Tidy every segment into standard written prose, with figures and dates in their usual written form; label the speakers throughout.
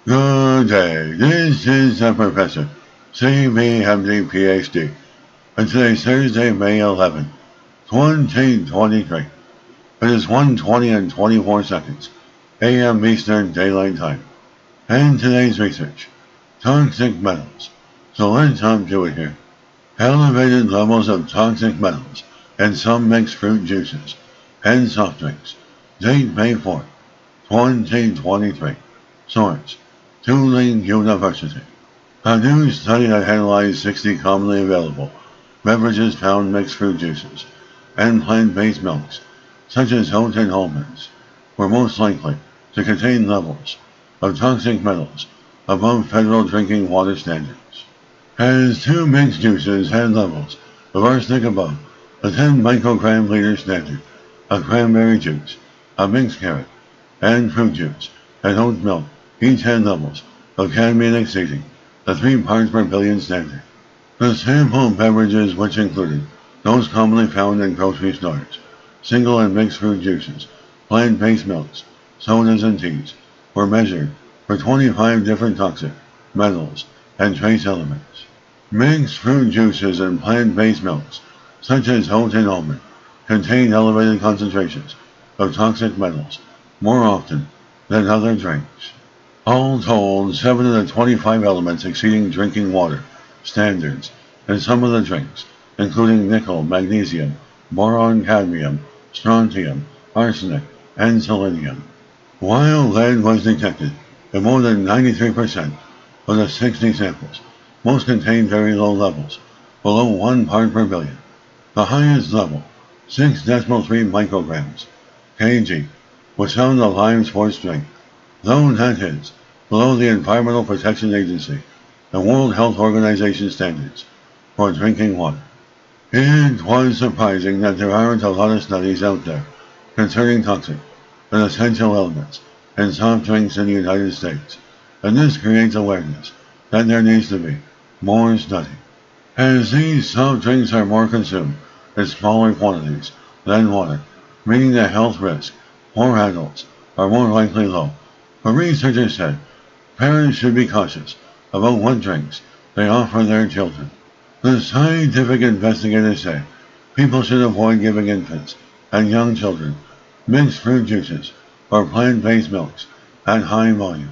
Speaker 1: Good day. This is the Professor, CBMD PhD, and today's Thursday, May 11th, 2023. It is 1:20 and 24 seconds, a.m. Eastern Daylight Time. And today's research, toxic metals. So let's jump to it here. Elevated levels of toxic metals in some mixed fruit juices and soft drinks. Date May 4th, 2023. Source, Tulane University. A new study that analyzed 60 commonly available beverages found mixed fruit juices and plant-based milks, such as oat and almonds, were most likely to contain levels of toxic metals above federal drinking water standards. As two mixed juices had levels of arsenic above the 10 microgram liter standard, a cranberry juice, a mixed carrot, and fruit juice, and oat milk each had levels of cadmium exceeding the 3 parts per billion standard. The sample beverages, which included those commonly found in grocery stores, single and mixed fruit juices, plant-based milks, sodas, and teas, were measured for 25 different toxic metals and trace elements. Mixed fruit juices and plant-based milks, such as oat and almond, contain elevated concentrations of toxic metals more often than other drinks. All told, 7 of the 25 elements exceeding drinking water standards in some of the drinks, including nickel, magnesium, boron, cadmium, strontium, arsenic, and selenium. While lead was detected in more than 93% of the 60 samples, most contained very low levels, below 1 part per billion. The highest level, 6.3 micrograms kg, was found in a live sports drink, though that is below the Environmental Protection Agency and World Health Organization standards for drinking water. It was surprising that there aren't a lot of studies out there concerning toxic and essential elements in soft drinks in the United States, and this creates awareness that there needs to be more study. As these soft drinks are more consumed in smaller quantities than water, meaning the health risk for adults are more likely low. But researchers said parents should be cautious about what drinks they offer their children. The scientific investigators say people should avoid giving infants and young children mixed fruit juices or plant-based milks at high volume.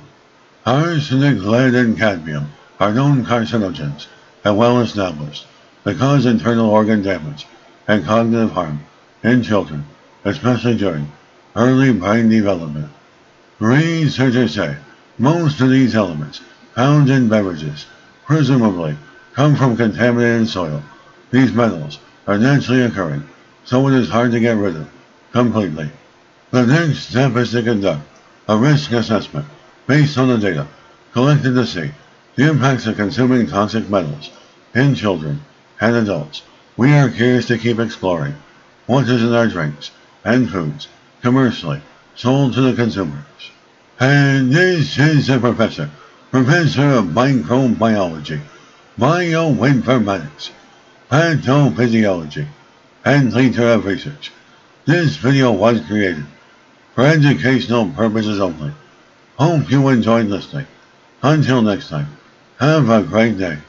Speaker 1: Arsenic, lead, and cadmium are known carcinogens and well established to cause internal organ damage and cognitive harm in children, especially during early brain development. Researchers say most of these elements found in beverages presumably come from contaminated soil. These metals are naturally occurring, so it is hard to get rid of completely. The next step is to conduct a risk assessment based on the data collected to see the impacts of consuming toxic metals in children and adults. We are curious to keep exploring what is in our drinks and foods commercially sold to the consumers. And this is the Professor of Microbiology, Bioinformatics, Pathophysiology, and leader of research. This video was created for educational purposes only. Hope you enjoyed listening. Until next time, have a great day.